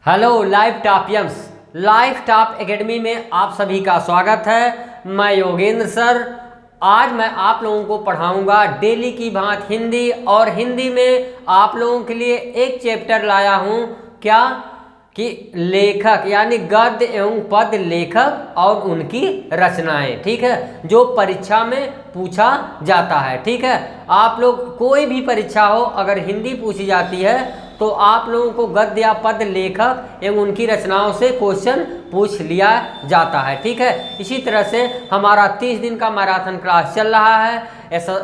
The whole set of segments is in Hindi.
Hello live Topians, live top academy में आप सभी का स्वागत है। मैं योगेंद्र सर। आज मैं आप लोगों को पढ़ाऊंगा डेली की भांति हिंदी, और हिंदी में आप लोगों के लिए एक चैप्टर लाया हूं। क्या कि लेखक यानी गद्य एवं पद्य लेखक और उनकी रचनाएं, ठीक है, जो परीक्षा में पूछा जाता है। ठीक है, आप लोग कोई भी परीक्षा हो, अगर हिंदी पूछी जाती है तो आप लोगों को गद्य या पद्य लेखक एवं उनकी रचनाओं से क्वेश्चन पूछ लिया जाता है। ठीक है, इसी तरह से हमारा 30 दिन का मैराथन क्लास चल रहा है। ऐसा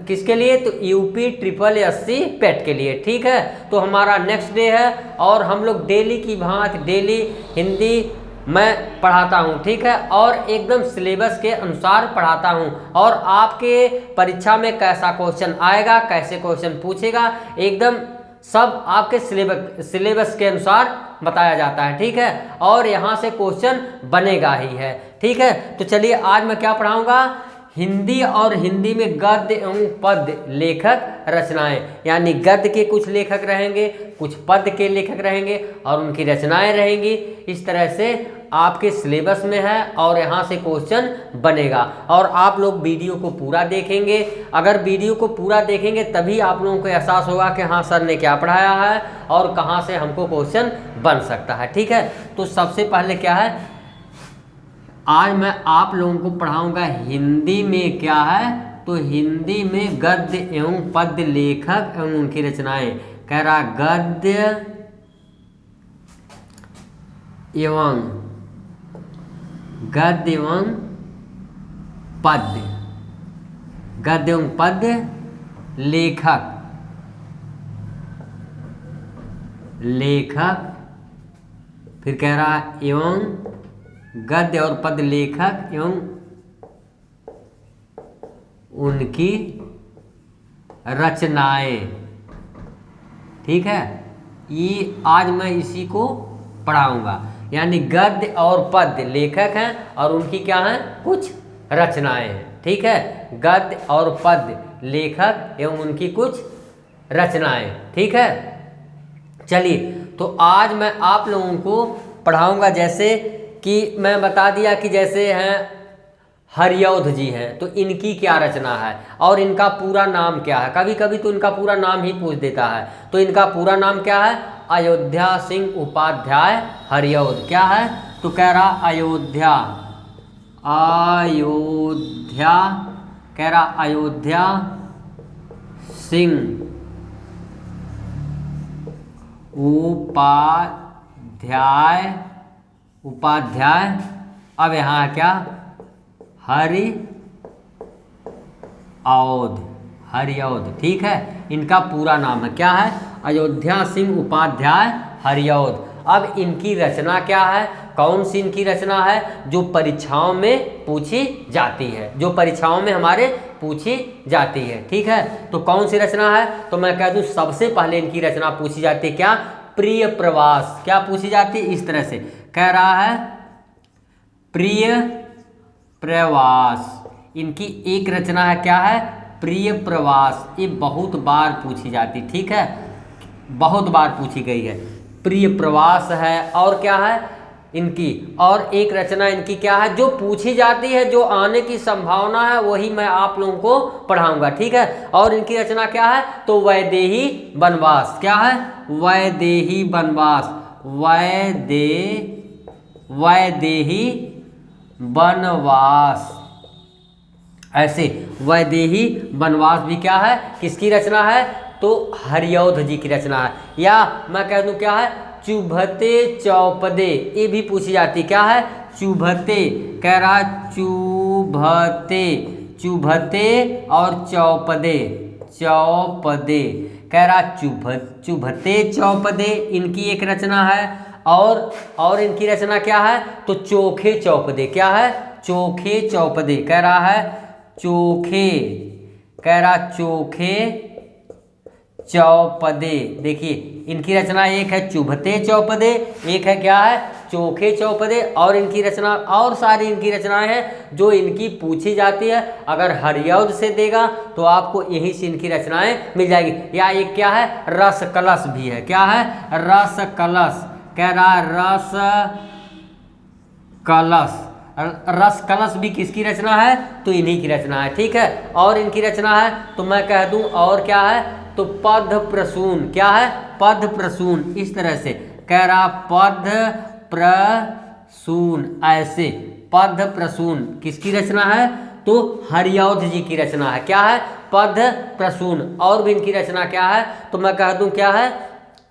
किसके लिए? तो यूपी ट्रिपल एससी पेट के लिए। ठीक है, तो हमारा नेक्स्ट डे है और हम लोग डेली की भांति डेली हिंदी मैं पढ़ाता हूँ। ठीक है, और एकदम सिलेबस के अनुसार पढ़ाता हूँ, और आपके परीक्षा में कैसा क्वेश्चन आएगा, कैसे क्वेश्चन पूछेगा, एकदम सब आपके सिलेबस के अनुसार बताया जाता है। ठीक है, और यहाँ से क्वेश्चन बनेगा ही है। ठीक है, तो चलिए आज मैं क्या पढ़ाऊँगा, हिंदी और हिंदी में गद्य एवं पद्य लेखक रचनाएं, यानी गद्य के कुछ लेखक रहेंगे, कुछ पद्य के लेखक रहेंगे और उनकी रचनाएं रहेंगी। इस तरह से आपके सिलेबस में है और यहाँ से क्वेश्चन बनेगा, और आप लोग वीडियो को पूरा देखेंगे। अगर वीडियो को पूरा देखेंगे तभी आप लोगों को एहसास होगा कि हाँ सर ने क्या पढ़ाया है और कहाँ से हमको क्वेश्चन बन सकता है। ठीक है, तो सबसे पहले क्या है, आज मैं आप लोगों को पढ़ाऊंगा हिंदी में क्या है, तो हिंदी में गद्य एवं पद्य लेखक एवं उनकी रचनाएं। कह रहा गद्य एवं पद्य, गद्य एवं पद्य लेखक फिर कह रहा एवं गद्य और पद्य लेखक एवं उनकी रचनाएं। ठीक है, ये आज मैं इसी को पढ़ाऊंगा, यानी गद्य और पद्य लेखक हैं और उनकी क्या हैं, कुछ रचनाएं हैं। ठीक है, गद्य और पद्य लेखक एवं उनकी कुछ रचनाएं। ठीक है, चलिए तो आज मैं आप लोगों को पढ़ाऊंगा, जैसे कि मैं बता दिया कि जैसे हैं हरिऔध जी हैं, तो इनकी क्या रचना है और इनका पूरा नाम क्या है। कभी कभी तो इनका पूरा नाम ही पूछ देता है, तो इनका पूरा नाम क्या है, अयोध्या सिंह उपाध्याय हरिऔध। क्या है, तो कह रहा अयोध्या कह रहा अयोध्या सिंह उपाध्याय। अब यहाँ क्या, हरिऔध। ठीक है, इनका पूरा नाम है, क्या है, अयोध्या सिंह उपाध्याय हरिऔध। अब इनकी रचना क्या है, कौन सी इनकी रचना है जो परीक्षाओं में पूछी जाती है, जो परीक्षाओं में हमारे पूछी जाती है। ठीक है, तो कौन सी रचना है, तो मैं कह दूं सबसे पहले इनकी रचना पूछी जाती है क्या, प्रिय प्रवास। क्या पूछी जाती है, इस तरह से कह रहा है प्रिय प्रवास। इनकी एक रचना है, क्या है, प्रिय प्रवास। ये बहुत बार पूछी जाती, ठीक है, बहुत बार पूछी गई है, प्रिय प्रवास है। और क्या है इनकी, और एक रचना इनकी क्या है जो पूछी जाती है, जो आने की संभावना है, वही मैं आप लोगों को पढ़ाऊंगा। ठीक है, और इनकी रचना क्या है, तो वैदेही वनवास। क्या है, वैदेही वनवास, वैदेही वनवास। ऐसे वैदेही वनवास भी क्या है, किसकी रचना है, तो हरिऔध जी की रचना है। या मैं कह दूं क्या है, चुभते चौपदे, ये भी पूछी जाती, क्या है, चुभते। कह रहा चुभते और चौपदे, कह रहा चुभते चौपदे इनकी एक रचना है। और इनकी रचना क्या है, तो चोखे चौपदे। क्या है, चोखे चौपदे। कह रहा है चोखे चौपदे। देखिए इनकी रचना एक है चुभते चौपदे, एक है क्या है, चोखे चौपदे। और इनकी रचना, और सारी इनकी रचनाएं हैं जो इनकी पूछी जाती है। अगर हरिऔध से देगा तो आपको यहीं से इनकी रचनाएं मिल जाएगी। या एक क्या है, रस कलश भी है। क्या है, रस कलश। कह रहा रस कलश। रस कलश भी किसकी रचना है? तो इन्हीं की रचना है। ठीक है, और इनकी रचना है तो मैं कह दूं और क्या है, तो पद प्रसून। क्या है? पद प्रसून। इस तरह से कह रहा पद प्रसून, ऐसे पद प्रसून किसकी रचना है? तो हरिऔध जी की रचना है। क्या है? पद प्रसून। और भी इनकी रचना क्या है तो मैं कह दूं क्या है,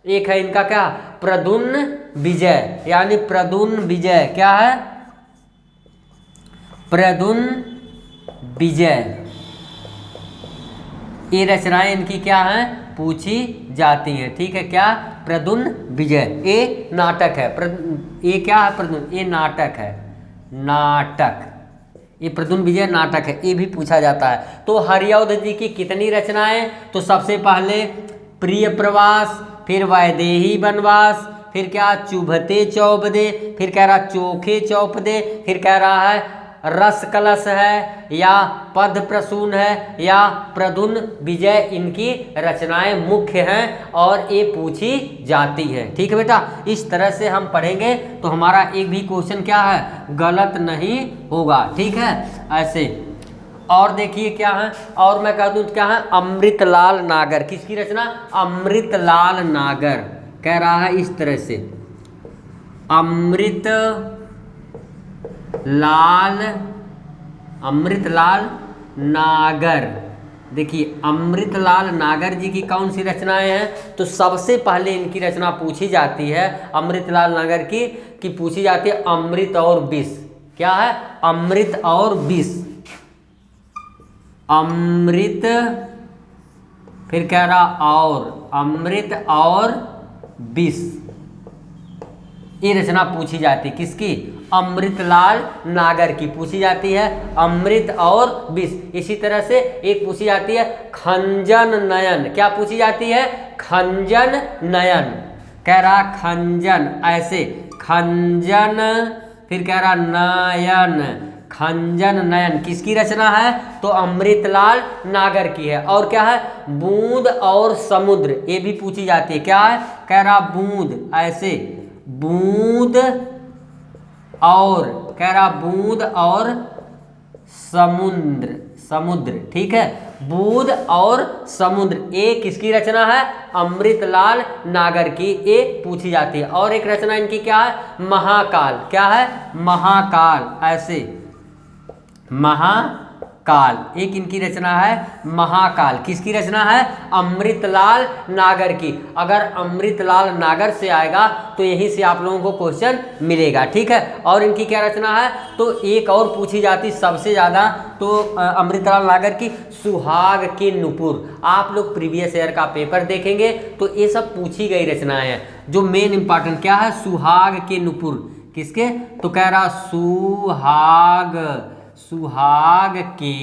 एक है इनका क्या, प्रद्युम्न विजय, यानी प्रद्युम्न विजय। क्या है? प्रद्युम्न विजय। ये रचनाएं इनकी क्या हैं, पूछी जाती हैं। ठीक है, क्या? प्रद्युम्न विजय। ये नाटक है। ये क्या है? प्रद्युम्न, ये नाटक है। नाटक, ये प्रद्युम्न विजय नाटक है, ये भी पूछा जाता है। तो हरिऔध जी की कितनी रचनाएं? तो सबसे पहले प्रिय प्रवास, फिर वैदेही वनवास, फिर क्या, चुभते चौपदे, फिर कह रहा चोखे चौपदे, फिर कह रहा है रस कलश है, या पद प्रसून है, या प्रद्युम्न विजय। इनकी रचनाएं मुख्य हैं और ये पूछी जाती हैं। ठीक है बेटा, इस तरह से हम पढ़ेंगे तो हमारा एक भी क्वेश्चन क्या है, गलत नहीं होगा। ठीक है, ऐसे। और देखिए क्या है, और मैं कह दूं क्या है, अमृतलाल नागर। किसकी रचना? अमृतलाल नागर। कह रहा है इस तरह से, अमृतलाल नागर। देखिए अमृतलाल नागर जी की कौन सी रचनाएं हैं? तो सबसे पहले इनकी रचना पूछी जाती है अमृतलाल नागर की पूछी जाती है अमृत और विष। क्या है? अमृत और विष। अमृत, फिर कह रहा और, अमृत और विष। ये रचना पूछी जाती है किसकी? अमृतलाल नागर की पूछी जाती है, अमृत और विष। इसी तरह से एक पूछी जाती है खंजन नयन। क्या पूछी जाती है? खंजन नयन। कह रहा खंजन, ऐसे खंजन, फिर कह रहा नयन, खंजन नयन किसकी रचना है? तो अमृतलाल नागर की है। और क्या है? बूंद और समुद्र, ये भी पूछी जाती है। क्या है? कह रहा बूंद, ऐसे बूंद और, कह रहा बूंद और समुद्र, समुद्र। ठीक है, बूंद और समुद्र, ये किसकी रचना है? अमृतलाल नागर की, ये पूछी जाती है। और एक रचना इनकी क्या है? महाकाल। क्या है? महाकाल, ऐसे महाकाल, एक इनकी रचना है महाकाल। किसकी रचना है? अमृतलाल नागर की। अगर अमृतलाल नागर से आएगा तो यहीं से आप लोगों को क्वेश्चन मिलेगा। ठीक है, और इनकी क्या रचना है? तो एक और पूछी जाती सबसे ज़्यादा, तो अमृतलाल नागर की सुहाग के नुपुर। आप लोग प्रीवियस ईयर का पेपर देखेंगे तो ये सब पूछी गई रचनाएं हैं। जो मेन इंपॉर्टेंट क्या है? सुहाग के नुपुर। किसके? तो कह रहा सुहाग, सुहाग के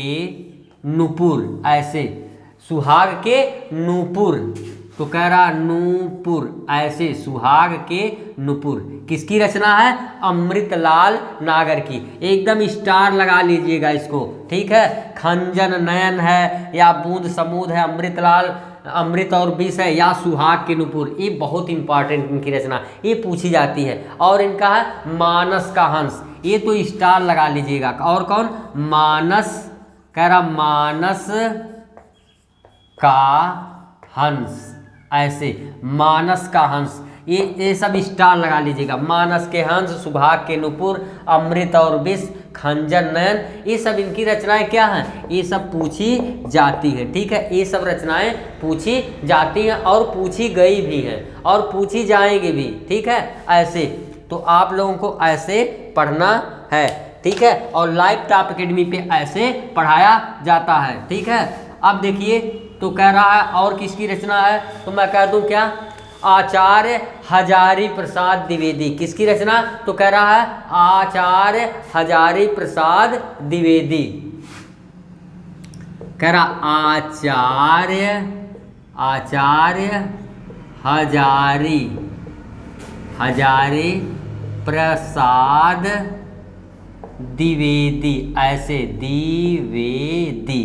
नुपुर, ऐसे सुहाग के नुपुर। तो कह रहा नूपुर, ऐसे सुहाग के नुपुर किसकी रचना है? अमृतलाल नागर की। एकदम स्टार लगा लीजिएगा इसको। ठीक है, खंजन नयन है, या बूंद समुद्र है, अमृतलाल, अमृत और विष है, या सुहाग के नुपुर। ये बहुत इंपॉर्टेंट इनकी रचना, ये पूछी जाती है। और इनका है मानस का हंस, ये तो स्टार लगा लीजिएगा। और कौन? मानस, कह रहा मानस का हंस, ऐसे मानस का हंस, ये सब स्टार लगा लीजिएगा। मानस के हंस, सुहाग के नुपुर, अमृत और विष, खंजन नयन, ये सब इनकी रचनाएं क्या हैं? ये सब पूछी जाती है। ठीक है, ये सब रचनाएं पूछी जाती हैं और पूछी गई भी हैं और पूछी जाएंगी भी। ठीक है, ऐसे तो आप लोगों को ऐसे पढ़ना है। ठीक है, और लाइव टॉप एकेडमी पे ऐसे पढ़ाया जाता है। ठीक है, अब देखिए तो कह रहा है और किसकी रचना है? तो मैं कह दूं क्या? आचार्य हजारी प्रसाद द्विवेदी। किसकी रचना? तो कह रहा है आचार्य हजारी प्रसाद द्विवेदी। कह रहा आचार्य, आचार्य हजारी, हजारी प्रसाद द्विवेदी, ऐसे द्विवेदी,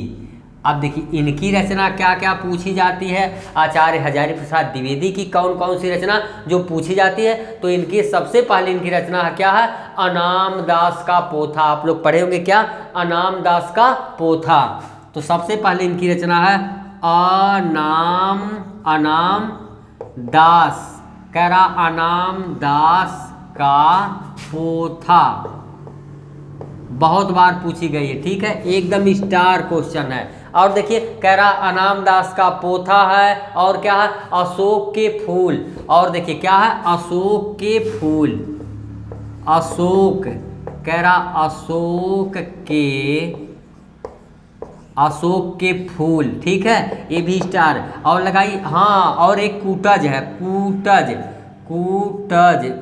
अब देखिए इनकी रचना क्या क्या पूछी जाती है। आचार्य हजारी प्रसाद द्विवेदी की कौन कौन सी रचना जो पूछी जाती है, तो इनकी सबसे पहले इनकी रचना क्या है, अनाम दास का पोथा। आप लोग पढ़े होंगे क्या, अनाम दास का पोथा। तो सबसे पहले इनकी रचना है अनाम दास, कह रहा अनाम दास का पोथा, बहुत बार पूछी गई है, ठीक है, एकदम स्टार क्वेश्चन है। और देखिए कह रहा अनाम दास का पोथा है, और क्या है, अशोक के फूल, और देखिए क्या है, अशोक के फूल, अशोक, कह रहा अशोक के फूल, ठीक है, ये भी स्टार। और लगाई, हाँ, और एक कूटज है,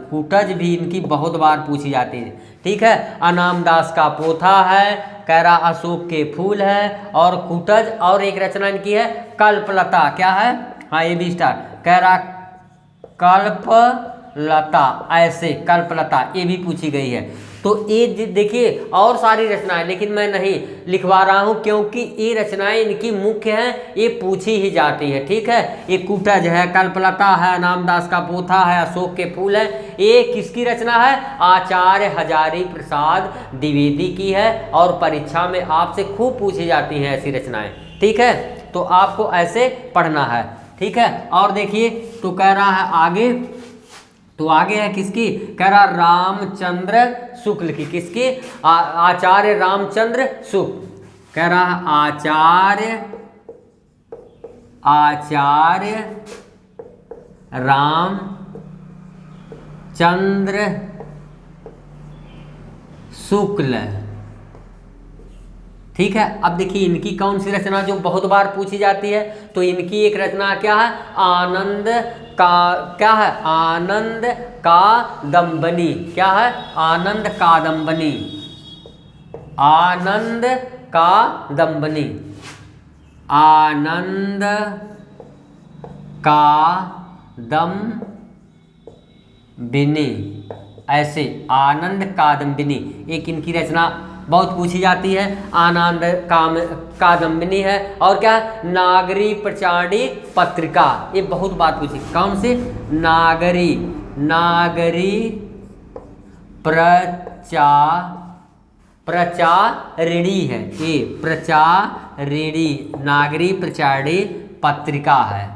कूटज भी इनकी बहुत बार पूछी जाती है, ठीक है। अनाम दास का पोथा है, कह रहा अशोक के फूल है, और कूटज, और एक रचना इनकी है कल्पलता, क्या है, हाँ ये भी स्टार, कह रहा कल्पलता, ऐसे कल्पलता, ये भी पूछी गई है। तो ये देखिए और सारी रचनाएं, लेकिन मैं नहीं लिखवा रहा हूं क्योंकि ये रचनाएं इनकी मुख्य हैं, ये पूछी ही जाती है, ठीक है। ये कूटज है, कल्पलता है, अनामदास का पोथा है, अशोक के फूल है, ये किसकी रचना है, आचार्य हजारी प्रसाद द्विवेदी की है, और परीक्षा में आपसे खूब पूछी जाती हैं ऐसी रचनाएं, ठीक है। तो आपको ऐसे पढ़ना है, ठीक है। और देखिए तो कह रहा है आगे, तो आगे है किसकी, कह रहा रामचंद्र शुक्ल की, किसकी, आचार्य रामचंद्र शुक्ल, कह रहा आचार्य रामचंद्र शुक्ल, ठीक है। अब देखिए इनकी कौन सी रचना जो बहुत बार पूछी जाती है, तो इनकी एक रचना क्या है, आनंद का, क्या है, आनंद कादंबनी, क्या है, आनंद कादंबनी, आनंद कादंबनी, आनंद कादंबिनी, ऐसे आनंद कादंबिनी एक इनकी रचना बहुत पूछी जाती है, आनंद कादंबिनी है। और क्या है, नागरी प्रचारी पत्रिका, ये बहुत बात पूछी, कौन सी, नागरी प्रचारिणी है, ये प्रचारिणी, नागरी प्रचारिणी पत्रिका है,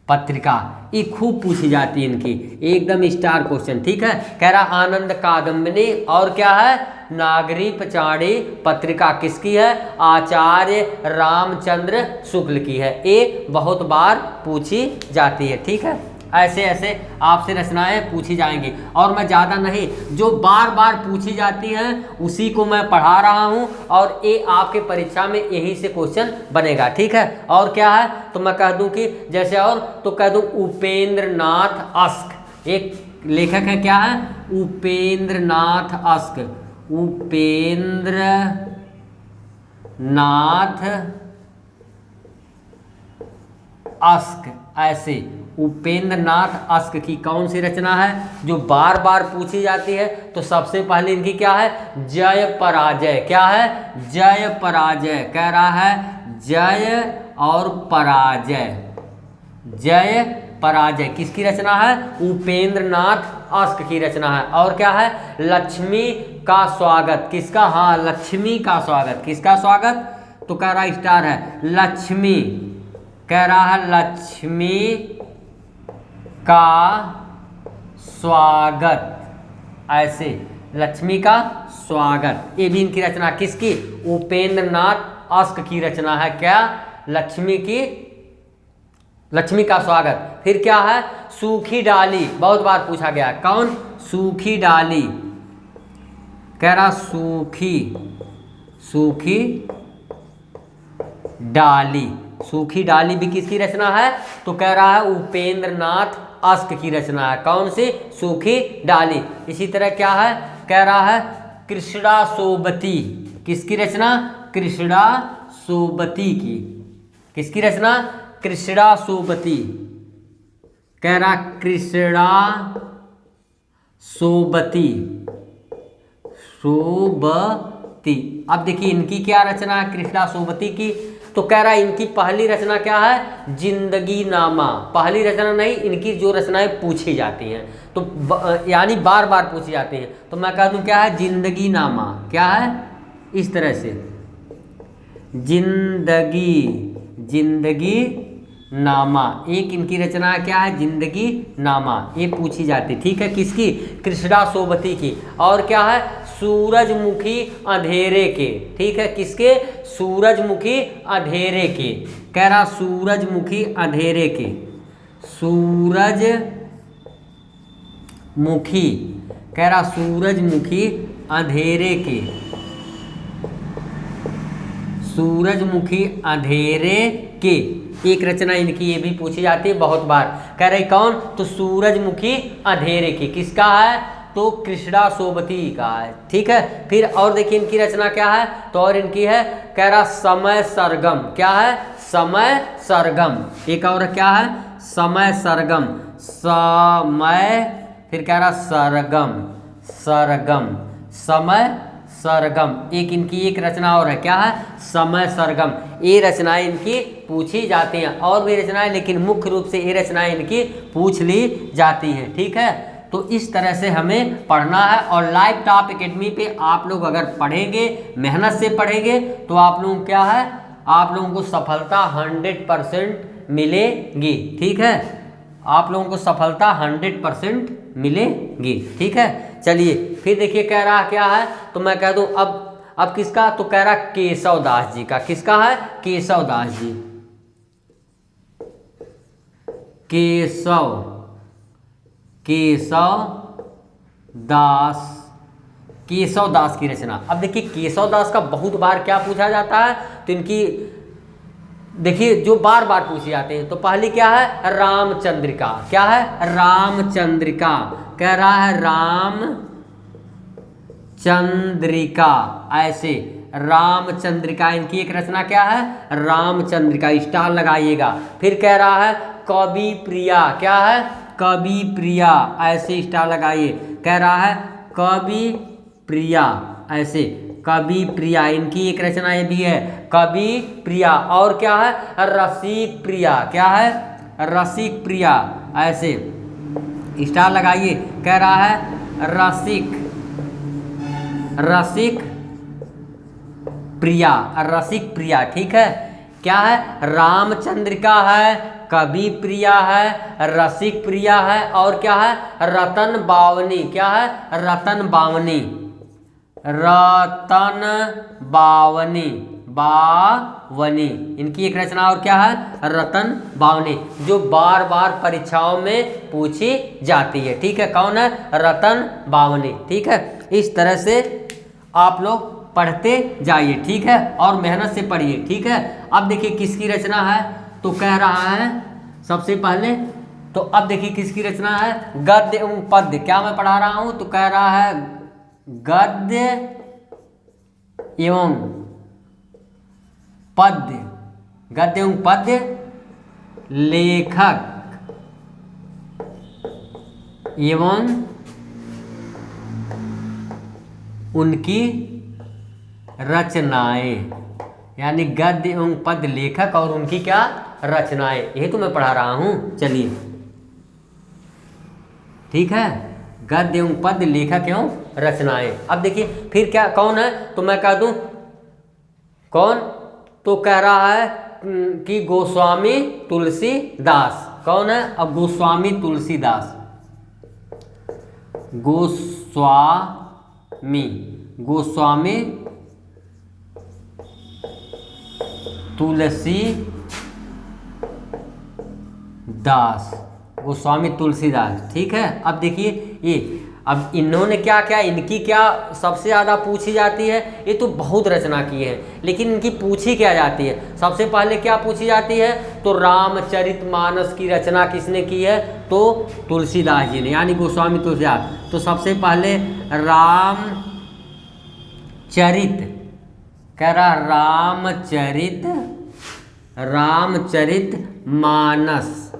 पत्रिका, ये खूब पूछी जाती है इनकी, एकदम स्टार क्वेश्चन, ठीक है। कह रहा आनंद कादंबिनी, और क्या है, नागरी प्रचारिणी पत्रिका किसकी है, आचार्य रामचंद्र शुक्ल की है, ये बहुत बार पूछी जाती है, ठीक है। ऐसे ऐसे आपसे रचनाएं पूछी जाएंगी, और मैं ज़्यादा नहीं, जो बार बार पूछी जाती हैं उसी को मैं पढ़ा रहा हूं, और ये आपके परीक्षा में यही से क्वेश्चन बनेगा, ठीक है। और क्या है, तो मैं कह दूं कि जैसे, और तो कह दूं उपेंद्र नाथ अस्क, एक लेखक है, क्या है, उपेंद्र नाथ अस्क, उपेंद्र नाथ अस्क, ऐसे उपेंद्र नाथ अस्क की कौन सी रचना है जो बार बार पूछी जाती है, तो सबसे पहले इनकी क्या है, जय पराजय, क्या है, जय पराजय, कह रहा है जय और पराजय, जय पराजय किसकी रचना है, उपेंद्र नाथ अस्क की रचना है। और क्या है, लक्ष्मी का स्वागत, किसका, हाँ लक्ष्मी का स्वागत, किसका स्वागत, तो कह रहा स्टार है, लक्ष्मी, कह रहा है लक्ष्मी का स्वागत, ऐसे लक्ष्मी का स्वागत, ये भी इनकी रचना किसकी, उपेंद्र नाथ अस्क की रचना है, क्या, लक्ष्मी की, लक्ष्मी का स्वागत। फिर क्या है, सूखी डाली, बहुत बार पूछा गया, कौन, सूखी डाली, कह रहा सूखी डाली, सूखी डाली भी किसकी रचना है, तो कह रहा है उपेंद्र नाथ अस्क की रचना है, कौन सी, सूखी डाली। इसी तरह क्या है, कह रहा है कृष्णा सोबती, किसकी रचना, कृष्णा सोबती की, किसकी रचना, कृष्णा सोबती, कह रहा कृष्णा सोबती, अब देखिए इनकी क्या रचना है कृष्णा सोबती की, तो कह रहा है इनकी पहली रचना क्या है, जिंदगी नामा। पहली रचना नहीं, इनकी जो रचनाएं पूछी जाती हैं तो यानी बार बार पूछी जाती हैं, तो मैं कह दूं क्या है, जिंदगी नामा। क्या है, इस तरह से जिंदगी नामा, एक इनकी रचना क्या है, जिंदगी नामा, ये पूछी जाती, ठीक है, किसकी, कृष्णा सोबती की। और क्या है, सूरजमुखी अंधेरे के, ठीक है, किसके, सूरजमुखी अंधेरे के। कह रहा सूरजमुखी अंधेरे के, सूरजमुखी, कह रहा सूरजमुखी अंधेरे के, सूरजमुखी अंधेरे के, एक रचना इनकी ये भी पूछी जाती है बहुत बार। कह रहे कौन, तो सूरजमुखी अंधेरे की, किसका है, तो कृष्णा सोबती का है, ठीक है। फिर और देखिए इनकी रचना क्या है, तो और इनकी है, कह रहा समय सरगम। क्या है, समय सरगम। एक और क्या है, समय सरगम, समय, फिर कह रहा सरगम, समय सरगम। एक इनकी एक रचना और है, क्या है, समय सरगम। ये रचनाएं इनकी पूछी जाती हैं, और भी रचनाएं, लेकिन मुख्य रूप से ये रचनाएं इनकी पूछ ली जाती हैं, ठीक है। तो इस तरह से हमें पढ़ना है, और लाइव टॉप एकेडमी पे आप लोग अगर पढ़ेंगे, मेहनत से पढ़ेंगे, तो आप लोगों क्या है, आप लोगों को सफलता 100% मिलेगी, ठीक है, आप लोगों को सफलता 100% मिलेगी, ठीक है। चलिए फिर देखिए कह रहा क्या है, तो मैं कह दूं अब किसका, तो कह रहा केशव दास जी का। किसका है, केशव दास जी, केशव दास की रचना। अब देखिए केशव दास का बहुत बार क्या पूछा जाता है, तो इनकी देखिए जो बार बार पूछे जाते हैं, तो पहली क्या है, रामचंद्रिका। क्या है, रामचंद्रिका। कह रहा है रामचंद्रिका, ऐसे रामचंद्रिका, इनकी एक रचना क्या है, रामचंद्रिका, स्टार लगाइएगा। फिर कह रहा है कवि प्रिया। क्या है, कवि प्रिया, ऐसे स्टार लगाइए। कह रहा है कवि प्रिया, ऐसे कवि प्रिया, इनकी एक रचना ये भी है, कवि प्रिया। और क्या है, रसिक प्रिया। क्या है, रसिक प्रिया, ऐसे स्टार लगाइए। कह रहा है रसिक प्रिया, ठीक है। क्या है, रामचंद्रिका है, कवि प्रिया है, रसिक प्रिया है, और क्या है, रतन बावनी। क्या है, रतन बावनी, इनकी एक रचना और क्या है, रतन बावनी, जो बार बार परीक्षाओं में पूछी जाती है, ठीक है। कौन है, रतन बावनी, ठीक है। इस तरह से आप लोग पढ़ते जाइए, ठीक है, और मेहनत से पढ़िए, ठीक है। अब देखिए किसकी रचना है, तो कह रहा है सबसे पहले, तो अब देखिए किसकी रचना है, गद्य एवं पद्य। क्या मैं पढ़ा रहा हूं, तो कह रहा है गद्य एवं पद्य, गद्य एवं पद्य लेखक एवं उनकी रचनाएं, यानी गद्य एवं पद्य लेखक और उनकी क्या रचनाएं, यही तो मैं पढ़ा रहा हूं। चलिए ठीक है, गद्य एवं पद्य लेखक एवं रचनाएं। अब देखिए फिर क्या कौन है, तो मैं कह दूं कौन, तो कह रहा है कि गोस्वामी तुलसीदास। कौन है, अब गोस्वामी तुलसीदास, गोस्वामी तुलसीदास, ठीक है। अब देखिए ये, अब इन्होंने क्या क्या, इनकी क्या सबसे ज़्यादा पूछी जाती है, ये तो बहुत रचना की है, लेकिन इनकी पूछी क्या जाती है, सबसे पहले क्या पूछी जाती है, तो रामचरितमानस की रचना किसने की है, तो तुलसीदास जी ने, यानी गोस्वामी तुलसीदास। तो सबसे पहले रामचरित, कह रहा रामचरित मानस,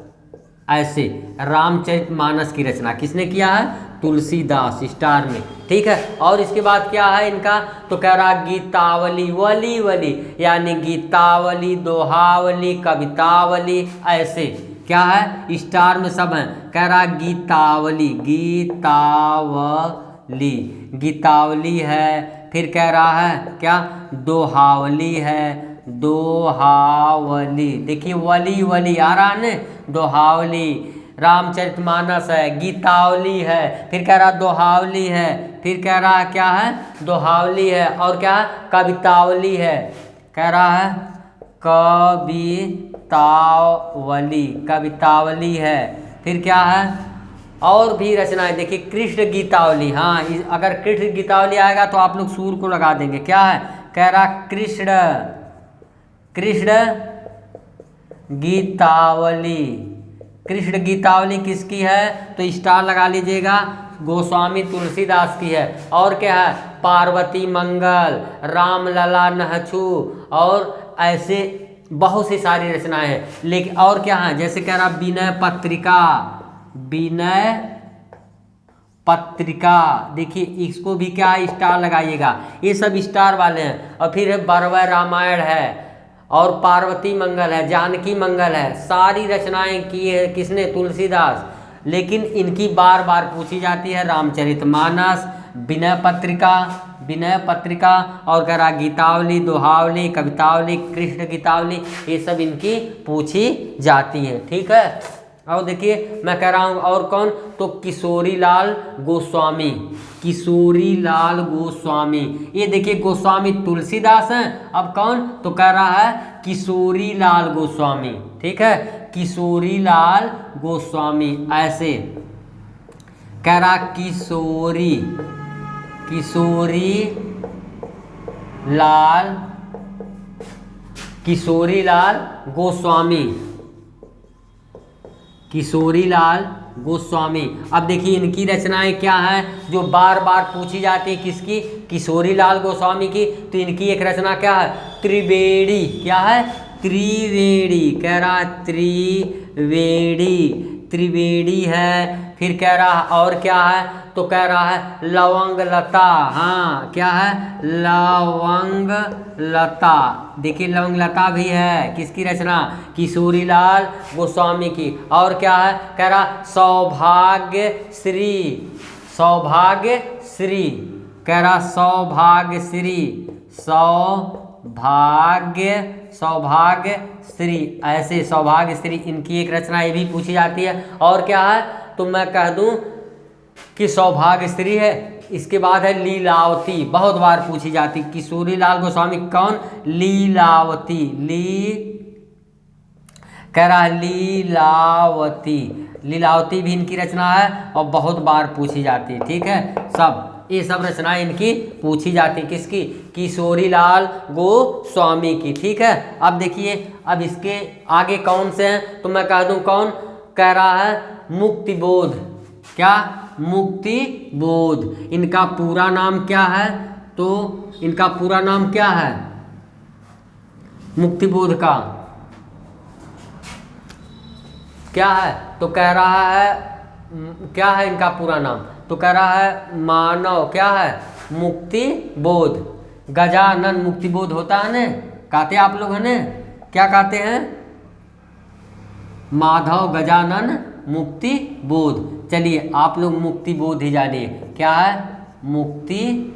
ऐसे रामचरित मानस की रचना किसने किया है, तुलसीदास स्टार में, ठीक है। और इसके बाद क्या है इनका, तो कह रहा गीतावली, वली वली यानी गीतावली, दोहावली, कवितावली, ऐसे क्या है स्टार में सब हैं। कह रहा गीतावली, गीतावली, गीतावली है। फिर कह रहा है क्या, दोहावली है, दोहावली, देखिए वली वली आ रहा है ना, दोहावली। रामचरितमानस है, गीतावली है, फिर कह रहा दोहावली है, फिर कह रहा है क्या है, दोहावली है, और क्या है, कवितावली है। कह रहा है कवितावली, कवितावली है। फिर क्या है, और भी रचनाएं देखिए, कृष्ण गीतावली, हाँ अगर कृष्ण गीतावली आएगा तो आप लोग सूर को लगा देंगे। क्या है, कह रहा कृष्ण, कृष्ण गीतावली, कृष्ण गीतावली किसकी है, तो स्टार लगा लीजिएगा, गोस्वामी तुलसीदास की है। और क्या है, पार्वती मंगल, रामलला नहछु, और ऐसे बहुत सी सारी रचनाएं हैं। लेकिन और क्या है, जैसे कह रहा विनय पत्रिका, विनय पत्रिका, देखिए इसको भी क्या स्टार लगाइएगा, ये सब स्टार वाले हैं। और फिर बरवय रामायण है, और पार्वती मंगल है, जानकी मंगल है, सारी रचनाएं की है किसने, तुलसीदास। लेकिन इनकी बार बार पूछी जाती है रामचरितमानस, विनय पत्रिका, विनय पत्रिका, और कह रहा गीतावली, दोहावली, कवितावली, कृष्ण गीतावली, ये सब इनकी पूछी जाती है, ठीक है। और देखिए मैं कह रहा हूँ और कौन, तो किशोरी लाल गोस्वामी, किशोरी लाल गोस्वामी, ये देखिए गोस्वामी तुलसीदास हैं। अब कौन, तो कह रहा है किशोरी लाल गोस्वामी, ठीक है, किशोरी लाल गोस्वामी, ऐसे कह रहा किशोरी, किशोरी लाल, किशोरी लाल गोस्वामी, किशोरी लाल गोस्वामी। अब देखिए इनकी रचनाएं क्या हैं जो बार बार पूछी जाती है, किसकी, किशोरी लाल गोस्वामी की। तो इनकी एक रचना क्या है, त्रिवेणी, क्या है, त्रिवेणी, कह रहा त्रिवेणी, त्रिवेणी है। फिर कह रहा और क्या है, तो कह रहा है लवंग लता, हाँ क्या है, लवंग लता, देखिए लवंग लता भी है, किसकी रचना, किशोरी लाल गोस्वामी की। और क्या है, कह रहा सौभाग्य श्री, सौभाग्य श्री, कह रहा सौभाग्य श्री, सौभाग्य, सौभाग्य श्री, ऐसे सौभाग्य श्री, इनकी एक रचना ये भी पूछी जाती है। और क्या है, तो मैं कह दूं कि सौभाग्य श्री है। इसके बाद है लीलावती, बहुत बार पूछी जाती, किशोरी लाल गोस्वामी कौन, लीलावती, कह रहा है लीलावती, लीलावती भी इनकी रचना है और बहुत बार पूछी जाती है, ठीक है। सब ये सब रचनाएं इनकी पूछी जाती, किसकी, किशोरी लाल गोस्वामी की, ठीक है। अब देखिए अब इसके आगे कौन से हैं, तो मैं कह दूं कौन, कह रहा है मुक्तिबोध, क्या, मुक्तिबोध। इनका पूरा नाम क्या है, तो इनका पूरा नाम क्या है, मुक्तिबोध का क्या है, तो कह रहा है क्या है इनका पूरा नाम, तो कह रहा है मानव, क्या है, मुक्तिबोध, गजानन मुक्तिबोध होता है ना, कहते आप लोग है ना, क्या कहते हैं, माधव गजानन मुक्तिबोध। चलिए आप लोग मुक्तिबोध ही जानिए, क्या है, मुक्तिबोध,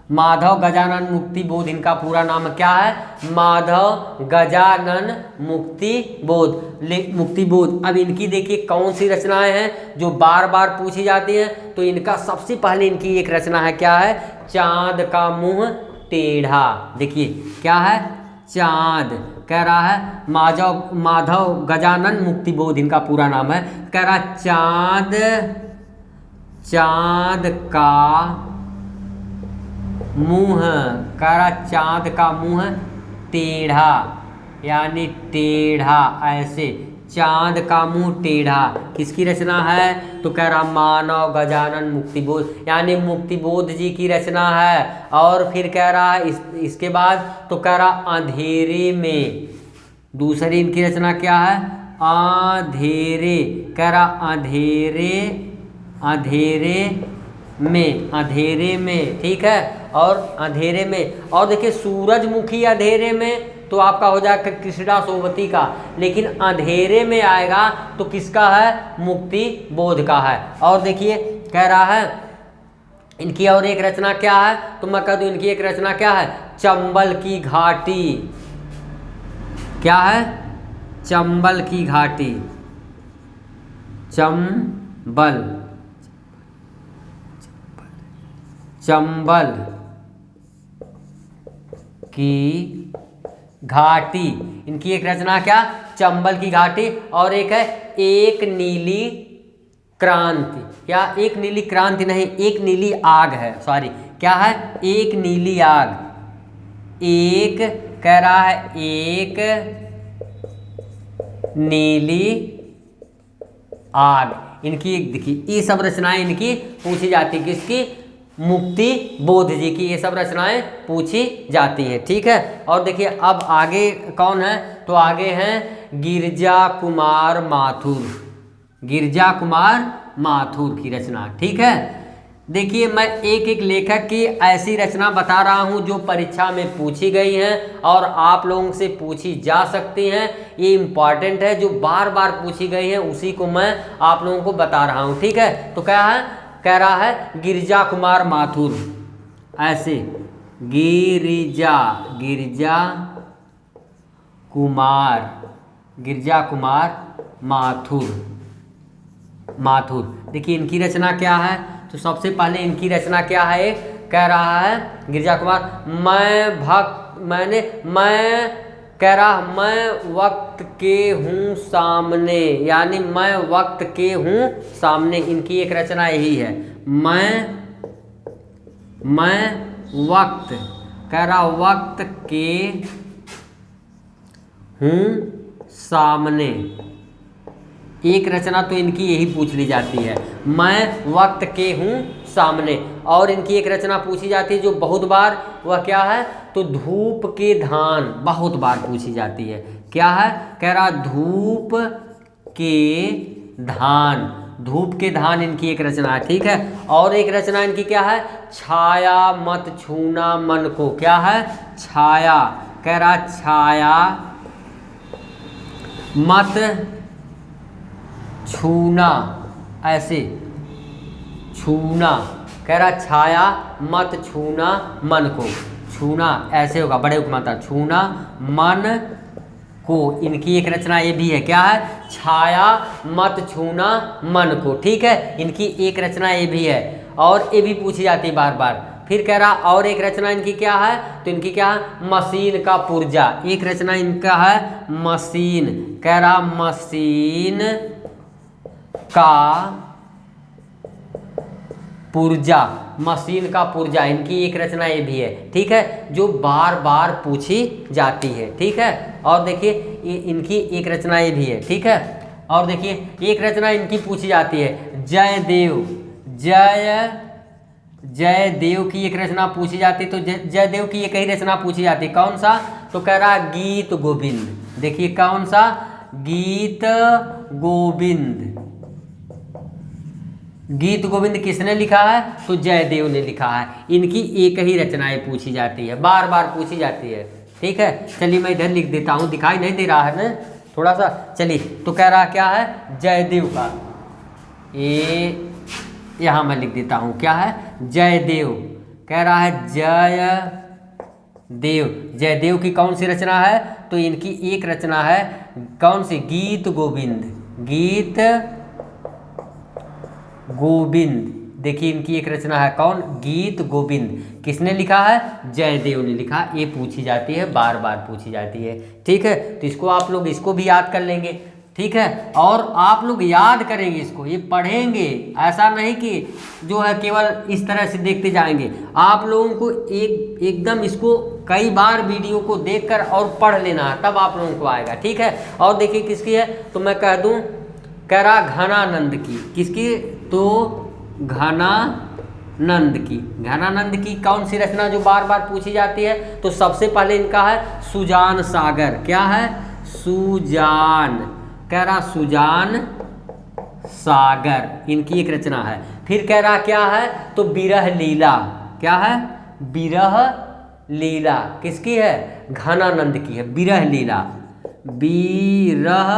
माधव गजानन मुक्तिबोध, इनका पूरा नाम क्या है, माधव गजानन मुक्तिबोध, मुक्तिबोध। अब इनकी देखिए कौन सी रचनाएं हैं जो बार बार पूछी जाती हैं, तो इनका सबसे पहले इनकी एक रचना है, क्या है, चांद का मुंह टेढ़ा, देखिए क्या है, चांद, कह रहा है माधव गजानन मुक्तिबोध इनका पूरा नाम है। कह रहा चांद, चांद का मुंह, कह रहा चांद का मुंह टेढ़ा, यानी टेढ़ा, ऐसे चांद का मुंह टेढ़ा, किसकी रचना है, तो कह रहा मानव गजानन मुक्तिबोध, यानी मुक्तिबोध जी की रचना है। और फिर कह रहा है इसके बाद तो कह रहा अंधेरे में, दूसरी इनकी रचना क्या है, अंधेरे, कह रहा अंधेरे, अंधेरे में, अंधेरे में, ठीक है। और अंधेरे में, और देखिए सूरजमुखी अंधेरे में तो आपका हो जाएगा कृष्णा सोबती का, लेकिन अंधेरे में आएगा तो किसका है, मुक्ति बोध का है। और देखिए कह रहा है इनकी और एक रचना क्या है, तो मैं कह दूं इनकी एक रचना क्या है, चंबल की घाटी, क्या है, चंबल की घाटी, चंबल, चंबल की घाटी, इनकी एक रचना क्या, चंबल की घाटी। और एक है एक नीली क्रांति, क्या, एक नीली क्रांति नहीं, एक नीली आग है, सॉरी, क्या है, एक नीली आग, एक, कह रहा है एक नीली आग। इनकी देखिए ये सब रचनाएं इनकी पूछी जाती, किसकी, मुक्ति बोध जी की ये सब रचनाएं पूछी जाती हैं, ठीक है। और देखिए अब आगे कौन है, तो आगे हैं गिरजा कुमार माथुर, गिरजा कुमार माथुर की रचना, ठीक है। देखिए मैं एक एक लेखक की ऐसी रचना बता रहा हूं जो परीक्षा में पूछी गई हैं और आप लोगों से पूछी जा सकती हैं, ये इम्पॉर्टेंट है, जो बार बार पूछी गई हैं उसी को मैं आप लोगों को बता रहा हूं, ठीक है। तो क्या है, कह रहा है गिरजा कुमार माथुर, ऐसे गिरजा, गिरजा कुमार, गिरजा कुमार माथुर, माथुर। देखिए इनकी रचना क्या है, तो सबसे पहले इनकी रचना क्या है, कह रहा है गिरजा कुमार, मैं कह रहा मैं वक्त के हूँ सामने, यानी मैं वक्त के हूँ सामने, इनकी एक रचना यही है, मैं वक्त, कह रहा वक्त के हूँ सामने, एक रचना तो इनकी यही पूछ ली जाती है, मैं वक्त के हूँ सामने। और इनकी एक रचना पूछी जाती है जो बहुत बार, वह क्या है, तो धूप के धान, बहुत बार पूछी जाती है, क्या है, कह रहा धूप के धान, धूप के धान इनकी एक रचना है, ठीक है। और एक रचना इनकी क्या है, छाया मत छूना मन को, क्या है, छाया, कह रहा छाया मत छूना, ऐसे छूना, कह रहा छाया मत छूना मन को, छूना ऐसे होगा, बड़े उपमाता, छूना मन को, इनकी एक रचना ये भी है, क्या है, छाया मत छूना मन को, ठीक है। इनकी एक रचना ये भी है और ये भी पूछी जाती है बार बार। फिर कह रहा और एक रचना इनकी क्या है, तो इनकी क्या है, मशीन का पुर्जा, एक रचना इनका है मशीन, कह रहा मशीन का पुर्जा, मशीन का पुर्जा, इनकी एक रचना ये भी है, ठीक है, जो बार बार पूछी जाती है, ठीक है। और देखिए इनकी एक रचना ये भी है, ठीक है। और देखिए एक रचना इनकी पूछी जाती है जयदेव, जयदेव की एक रचना पूछी जाती है, तो जयदेव की एक ही रचना पूछी जाती है, कौन सा, तो कह रहा गीत गोविंद, देखिए कौन सा, गीत गोविंद, गीत गोविंद किसने लिखा है, तो जयदेव ने लिखा है। इनकी एक ही रचनाएं पूछी जाती है, बार बार पूछी जाती है, ठीक है। चलिए मैं इधर लिख देता हूँ, दिखाई नहीं दे रहा है ना थोड़ा सा, चलिए। तो कह रहा क्या है, जयदेव का, ये यहाँ मैं लिख देता हूँ, क्या है, जयदेव, कह रहा है जयदेव, जयदेव की कौन सी रचना है, तो इनकी एक रचना है, कौन सी, गीत गोविंद, गीत गोविंद, देखिए इनकी एक रचना है, कौन, गीत गोविंद, किसने लिखा है, जयदेव ने लिखा, ये पूछी जाती है, बार बार पूछी जाती है, ठीक है। तो इसको आप लोग इसको भी याद कर लेंगे, ठीक है। और आप लोग याद करेंगे इसको, ये पढ़ेंगे, ऐसा नहीं कि जो है केवल इस तरह से देखते जाएंगे, आप लोगों को एकदम इसको कई बार वीडियो को देखकर और पढ़ लेना है, तब आप लोगों को आएगा, ठीक है। और देखिए किसकी है, तो मैं कह दूं, कह रहा घनानंद की, किसकी, तो घनानंद की, घनानंद की कौन सी रचना जो बार बार पूछी जाती है, तो सबसे पहले इनका है सुजान सागर, क्या है, सुजान कह रहा सुजान सागर, इनकी एक रचना है। फिर कह रहा क्या है, तो विरह लीला, क्या है, विरह लीला किसकी है, घनानंद की है, विरह लीला, विरह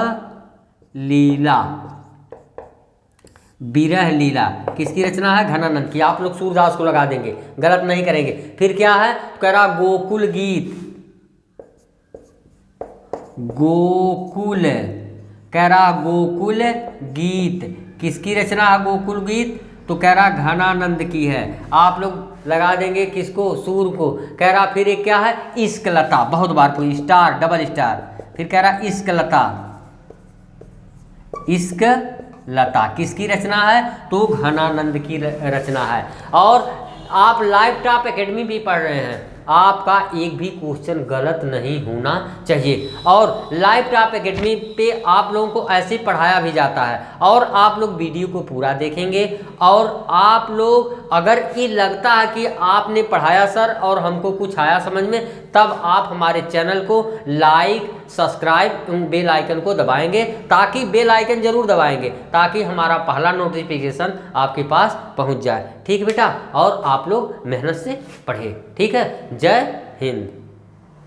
लीला, विरह लीला किसकी रचना है, घनानंद की। आप लोग सूरदास को लगा देंगे, गलत नहीं करेंगे। फिर क्या है, कह रहा गोकुल गीत, गोकुल, कह रहा गोकुल गीत किसकी रचना है, गोकुल गीत, तो कह रहा घनानंद की है। आप लोग लगा देंगे किसको, सूर को। कह रहा फिर एक क्या है, इश्क लता, बहुत बार कोई स्टार, डबल स्टार। फिर कह रहा इश्क लता, इश्क लता किसकी रचना है, तो घनानंद की रचना है। और आप लाइव टॉप एकेडमी भी पढ़ रहे हैं, आपका एक भी क्वेश्चन गलत नहीं होना चाहिए। और लाइव टॉप एकेडमी पे आप लोगों को ऐसे पढ़ाया भी जाता है, और आप लोग वीडियो को पूरा देखेंगे। और आप लोग अगर ये लगता है कि आपने पढ़ाया सर और हमको कुछ आया समझ में, तब आप हमारे चैनल को लाइक, सब्सक्राइब, बेल आइकन को दबाएंगे, ताकि बेल आइकन जरूर दबाएंगे, ताकि हमारा पहला नोटिफिकेशन आपके पास पहुंच जाए। ठीक बेटा, और आप लोग मेहनत से पढ़ें, ठीक है। जय हिंद।